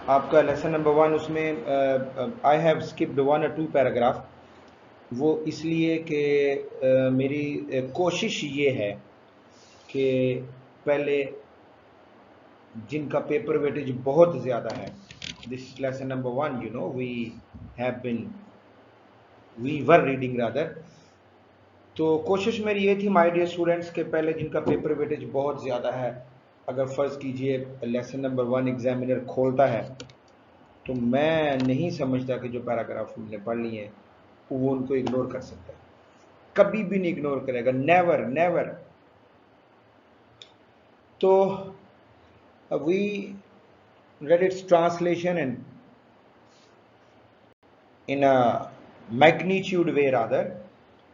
आपका lesson number 1, उसमें I have skipped 1 or 2 paragraph. वो इसलिए कि मेरी कोशिश ये है कि पहले जिनका पेपर वेटेज बहुत ज़्यादा है, this lesson number 1, you know, we were reading rather. तो कोशिश मेरी ये थी माय डियर स्टूडेंट्स के पहले जिनका पेपर वेटेज बहुत ज़्यादा है, अगर फ़र्ज़ कीजिए लेसन नंबर 1 एग्जामिनर खोलता है, तो मैं नहीं समझता कि जो पैराग्राफ हमने पढ़ लिए हैं वो उनको इग्नोर कर सकता है। कभी भी नहीं इग्नोर करेगा, नेवर नेवर। तो we read its translation and in a magnitude way rather,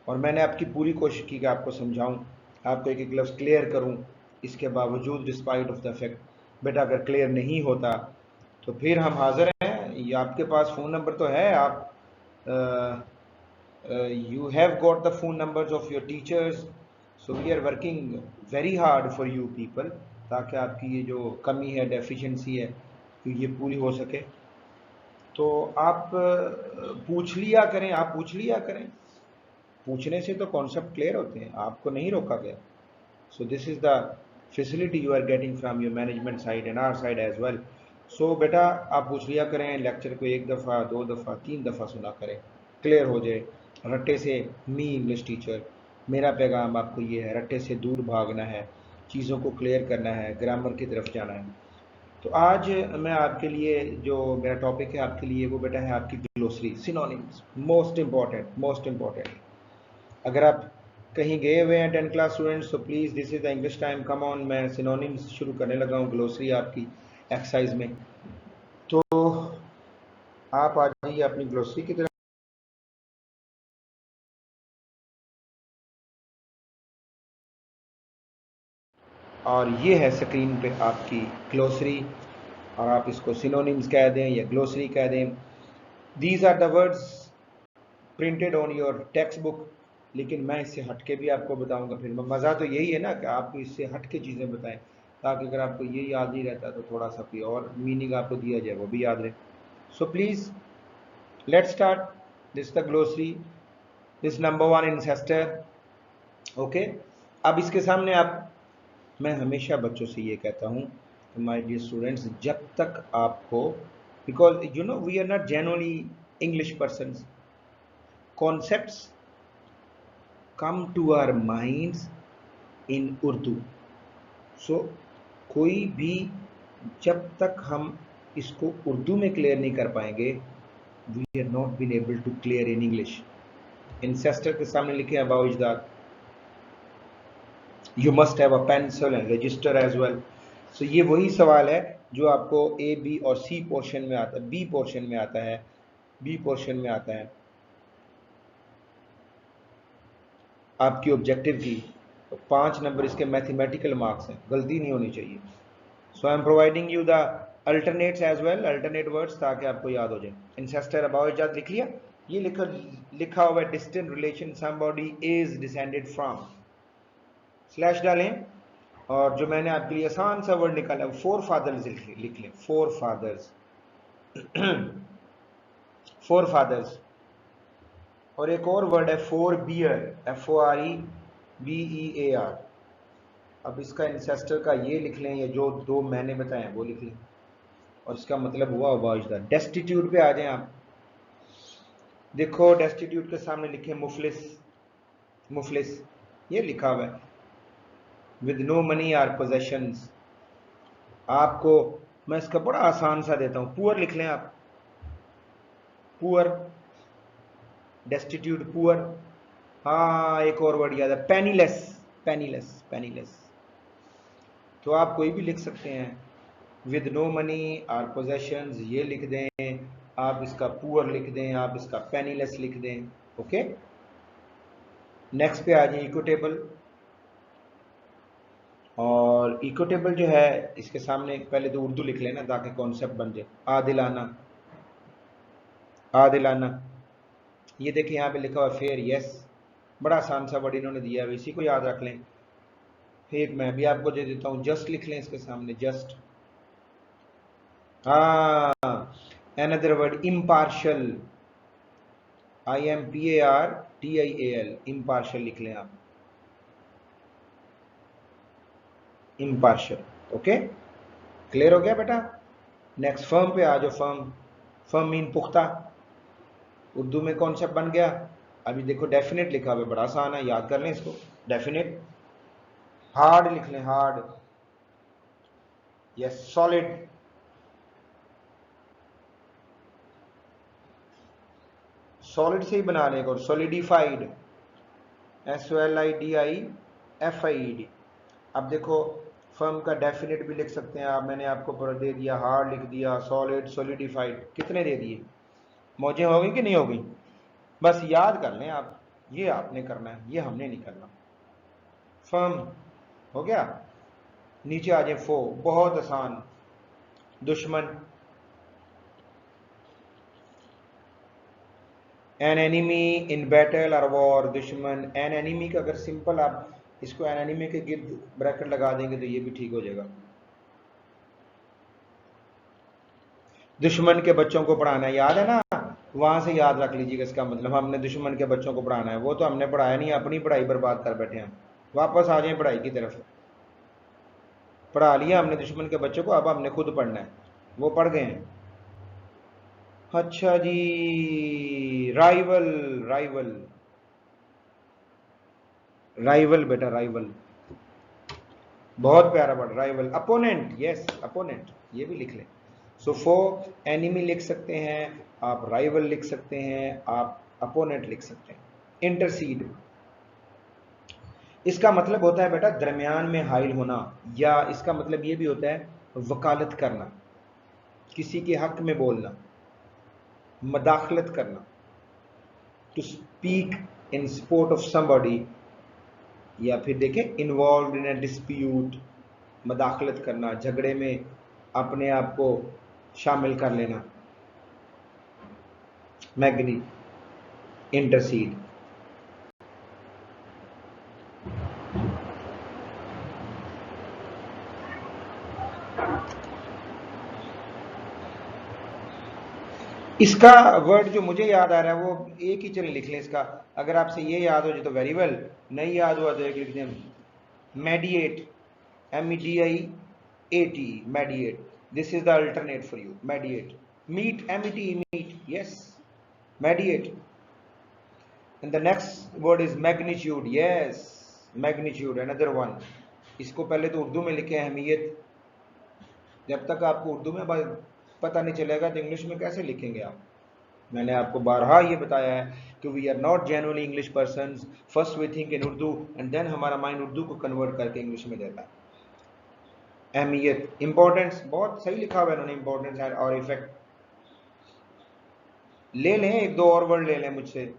और मैंने आपकी पूरी कोशिश की कि आपको समझाऊं, आपको एक एक लफ्ज़ क्लियर करूं। इसके बावजूद डिस्पाइट ऑफ द फैक्ट, बेटा अगर क्लियर नहीं होता तो फिर हम हाजिर हैं। ये आपके पास फ़ोन नंबर तो है, आप you have got the phone numbers of your teachers, so we are working very hard for you people, ताकि आपकी ये जो कमी है, डेफिशिएंसी है, तो ये पूरी हो सके। तो आप पूछ लिया करें, आप पूछ लिया करें, पूछने से तो कॉन्सेप्ट क्लियर होते हैं, आपको नहीं रोका गया। So this is the facility you are getting from your management side and our side as well. So बेटा आप पूछ लिया करें, लेक्चर को 1 दफ़ा 2 दफ़ा 3 दफ़ा सुना करें, क्लियर हो जाए। रट्टे से मी इंग्लिश टीचर, मेरा पैगाम आपको ये है, रट्टे से दूर भागना है, चीज़ों को क्लियर करना है, ग्रामर की तरफ जाना है। तो आज मैं आपके लिए जो मेरा टॉपिक है आपके लिए वो बेटा है आपकी glossary, synonyms, most important, most important. अगर आप कहीं गए हुए हैं 10 क्लास स्टूडेंट्स, तो please this is the English time, come on. मैं सिनोनिम्स शुरू करने लगा हूँ ग्लोसरी आपकी एक्सरसाइज में। तो आप आ जाइए अपनी ग्लोसरी की तरफ, और ये है स्क्रीन पे आपकी ग्लोसरी, और आप इसको सिनोनिम्स कह दें या ग्लोसरी कह दें। These are the words printed on your text book, लेकिन मैं इससे हटके भी आपको बताऊंगा। फिर मज़ा तो यही है ना कि आपको इससे हटके चीज़ें बताएं, ताकि अगर आपको ये याद नहीं रहता तो थोड़ा सा कोई और मीनिंग आपको दिया जाए वो भी याद रहे। So please let's start this the glossary, this number 1 ancestor. Okay, अब इसके सामने आप, मैं हमेशा बच्चों से ये कहता हूँ माय डियर स्टूडेंट्स, जब तक आपको, because you know we are not genuinely English persons, concepts come to our minds in Urdu. So कोई भी, जब तक हम इसको उर्दू में क्लियर नहीं कर पाएंगे, we are not been able to clear in English. Ancestor के सामने लिखे हैं अबाउ इजदाद, you must have a pencil and register as well. So ये वही सवाल है जो आपको ए बी और सी पोर्शन में आता है, बी पोर्शन में आता है, बी पोर्शन में आता है आपकी ऑब्जेक्टिव की। तो 5 नंबर इसके मैथमेटिकल मार्क्स हैं, गलती नहीं होनी चाहिए। So I am providing you the alternates as well, alternate words, ताकि आपको याद हो जाए। इंसेस्टर अबाउट इजाद लिख लिया, ये लिखा हुआ है distant relation, somebody is descended from, slash डालें, और जो मैंने आपके लिए आसान सा वर्ड निकाला फोर फादर्स लिख लें, फोर फादर्स, फोर फादर्स। और एक और वर्ड है फोर बियर, FOREBEAR। अब इसका इंसेस्टर का ये लिख लें, या जो दो मैंने बताए वो लिख लें, और इसका मतलब हुआ वाजदा। डेस्टिट्यूट पे आ जाएं आप, देखो डेस्टिट्यूट के सामने लिखे मुफलिस, मुफलिस ये लिखा हुआ है, with no money or possessions. आपको मैं इसका बड़ा आसान सा देता हूं, पुअर लिख लें आप, पुअर, डेस्टिट्यूट पुअर। हाँ एक और वर्ड याद है, पेनीलेस, पेनीलेस, पेनीलेस। तो आप कोई भी लिख सकते हैं, with no money or possessions ये लिख दें, आप इसका पुअर लिख दें, आप इसका पेनीलेस लिख दें। ओके, नेक्स्ट पे आ जाइए, इक्विटेबल। और इक्विटेबल जो है इसके सामने पहले तो उर्दू लिख लेना ताकि कॉन्सेप्ट बन जाए। आदिलाना, आदिलाना, ये देखिए यहाँ पे लिखा हुआ फेयर, यस, बड़ा आसान सा वर्ड इन्होंने दिया है, इसी को याद रख लें। फिर मैं भी आपको दे देता हूँ, जस्ट लिख लें इसके सामने, जस्ट। हाँ Another word, impartial, IMPARTIAL, impartial लिख लें आप, impartial. ओके, क्लियर हो गया बेटा? नेक्स्ट फर्म पे आ जाओ. फर्म, फर्म मीन पुख्ता. उर्दू में कॉन्सेप्ट बन गया. अभी देखो डेफिनेट लिखा हुआ, बड़ा आसान है, याद कर लें इसको. डेफिनेट. हार्ड लिख लें, हार्ड. Yes, solid. सॉलिड से ही बना लें. और सॉलिडिफाइड, SOLIDIFIED. अब देखो फर्म का डेफिनेट भी लिख सकते हैं आप. मैंने आपको पर दे दिया, हार्ड लिख दिया, सॉलिड, सॉलिडिफाइड, कितने दे दिए? मौजें हो गई कि नहीं हो गई? बस याद कर लें आप. ये आपने करना है, ये हमने नहीं करना. फर्म हो गया. नीचे आ जाए. फो, बहुत आसान. दुश्मन, एन एनिमी इन बैटल और वॉर. दुश्मन, एन एनिमी का अगर सिंपल आप इसको एन एनिमी के गिर्द ब्रैकेट लगा देंगे तो ये भी ठीक हो जाएगा. दुश्मन के बच्चों को पढ़ाना है, याद है ना? वहां से याद रख लीजिएगा इसका मतलब. हमने दुश्मन के बच्चों को पढ़ाना है, वो तो हमने पढ़ाया नहीं, अपनी पढ़ाई बर्बाद कर बैठे हैं. वापस आ जाए पढ़ाई की तरफ. पढ़ा लिया हमने दुश्मन के बच्चों को, अब हमने खुद पढ़ना है. वो पढ़ गए हैं. अच्छा जी, राइवल. राइवल, राइवल बेटा, राइवल. बहुत प्यारा word, rival. Opponent, yes opponent, ये भी लिख लें. सो फो एनिमी लिख सकते हैं आप, राइवल लिख सकते हैं आप, अपोनेंट लिख सकते हैं. इंटरसीड, इसका मतलब होता है बेटा दरमियान में हाइल होना, या इसका मतलब ये भी होता है वकालत करना, किसी के हक में बोलना, मदाखलत करना. To speak in support of somebody, या फिर देखें इन्वॉल्व इन अ डिस्प्यूट, मदाखलत करना, झगड़े में अपने आप को शामिल कर लेना. मैग्नी, इंटरसीड. इसका वर्ड जो मुझे याद आ रहा है वो एक ही चले लिख लें इसका. अगर आपसे ये याद हो जाए तो वेरी वेल, नहीं याद हुआ तो एक लिख दें. Mediate, MEDIAT, mediate. This is the alternate for you, mediate. Meet, MET, meet, yes, mediate. And the next word is magnitude. Yes, magnitude, another one. इसको पहले तो उर्दू में लिखे अहमियत. जब तक आपको उर्दू में पता नहीं चलेगा तो इंग्लिश में कैसे लिखेंगे आप? मैंने आपको बारहा ये बताया है कि we are not genuinely English person. First we think in Urdu and then हमारा माइंड उर्दू को कन्वर्ट करके इंग्लिश में देता है. अहमियत, इंपॉर्टेंस, बहुत सही लिखा हुआ है इन्होंने, इंपॉर्टेंस और इफेक्ट. ले लें एक दो और वर्ड ले लें मुझसे.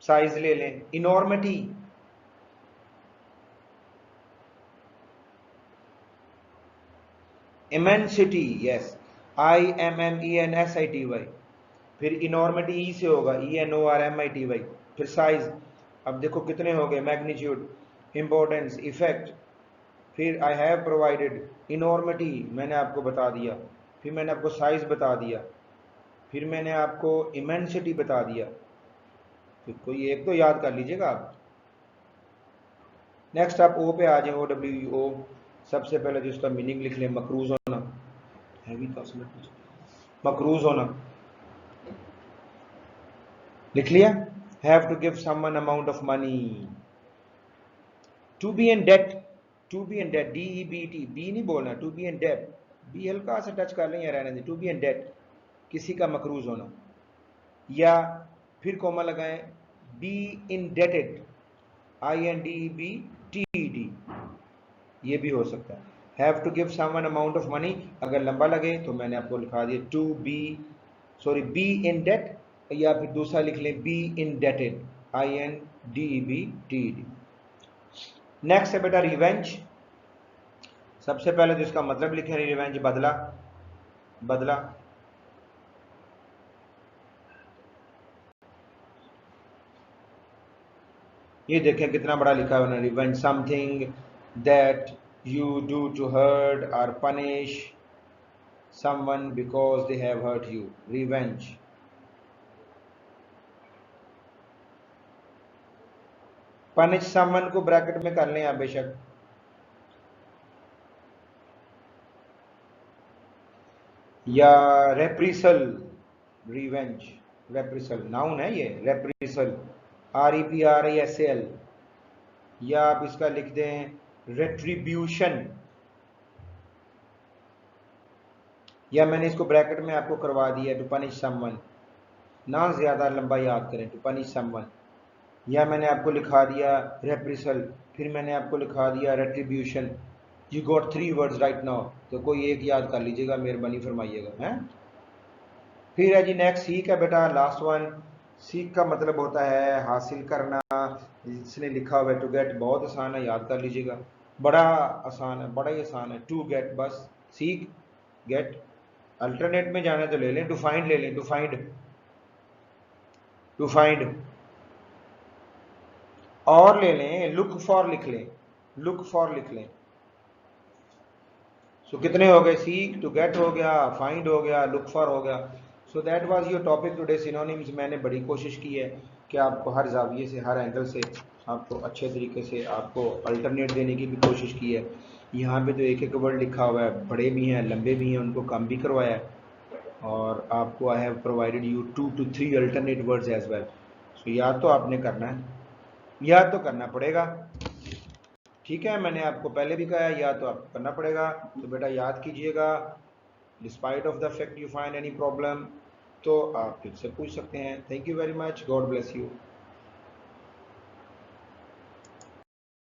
साइज ले लें, इनॉर्मिटी, इमेंसिटी, यस, IMMENSITY. फिर इनॉर्मिटी ई से होगा, ENORMITY. फिर साइज, अब देखो कितने हो गए. Magnitude, importance, effect. फिर आई हैव प्रोवाइडेड, इनॉर्मिटी मैंने आपको बता दिया. फिर मैंने आपको साइज बता दिया. फिर मैंने आपको इमेंसिटी बता दिया. फिर कोई एक तो याद कर लीजिएगा आप. नेक्स्ट आप ओ पे आ जाए. OWO. सबसे पहले जो इसका मीनिंग लिख लें, मकरूज होना. हैवी तो मकरूज होना लिख लिया. Have to give someone amount of money. To be in debt, to be in debt, DEBT, B नहीं बोलना, to be in debt. B हल्का से टच कर लें या रहने दें. टू बी इन डेट, किसी का मकरूज होना. या फिर कोमा लगाएं, बी इंडेटेड, INDEBTED, ये भी हो सकता है. Have to give someone amount of money अगर लंबा लगे तो मैंने आपको लिखा दिया to be, sorry, be in debt. या फिर दूसरा लिख लें, बी इंडेटेड, INDEBTED. नेक्स्ट है बेटा रिवेंज. सबसे पहले तो इसका मतलब लिखे रिवेंज, बदला, बदला. ये देखें कितना बड़ा लिखा है revenge. Something that you do to hurt or punish someone because they have hurt you, revenge. punish someone को ब्रैकेट में कर लें आप बेशक, या रेप्रिसल, रिवेंज, रेप्रिसल नाउन है ये, रेप्रिसल, REPRISAL, या आप इसका लिख दें रेट्रीब्यूशन, या मैंने इसको ब्रैकेट में आपको करवा दिया टू पनिश समवन, ना ज्यादा लंबा याद करें, टू पनिश समवन, या मैंने आपको लिखा दिया रेप्रिसल, फिर मैंने आपको लिखा दिया retribution. You got 3 words right now, तो कोई एक याद कर लीजिएगा, मेहरबानी फरमाइएगा हैं। फिर है जी नेक्स्ट सीख है बेटा, लास्ट वन। सीख का मतलब होता है हासिल करना, इसने लिखा हुआ है टू गेट, बहुत आसान है, याद कर लीजिएगा, बड़ा आसान है, बड़ा ही आसान है, टू गेट, बस सीख गेट, अल्टरनेट में जाना तो ले लें, टू फाइंड ले लें, टू फाइंड, टू फाइंड, और ले लें लुक फॉर लिख लें, लुक फॉर लिख लें। सो कितने हो गए, सीक, टू गेट हो गया, फाइंड हो गया, लुक फॉर हो गया। So that was your topic today, synonyms. मैंने बड़ी कोशिश की है कि आपको हर जाविये से, हर एंगल से आपको अच्छे तरीके से आपको अल्टरनेट देने की भी कोशिश की है। यहाँ पे तो एक एक वर्ड लिखा हुआ है, बड़े भी हैं, लंबे भी हैं, उनको कम भी करवाया है, और आपको I have provided you 2 to 3 alternate words as well. So याद तो आपने करना है, याद तो करना पड़ेगा, ठीक है। मैंने आपको पहले भी कहा, याद तो आपको करना पड़ेगा, तो बेटा याद कीजिएगा। Despite of the fact you find any problem, तो आप फिर से पूछ सकते हैं। Thank you very much, God bless you.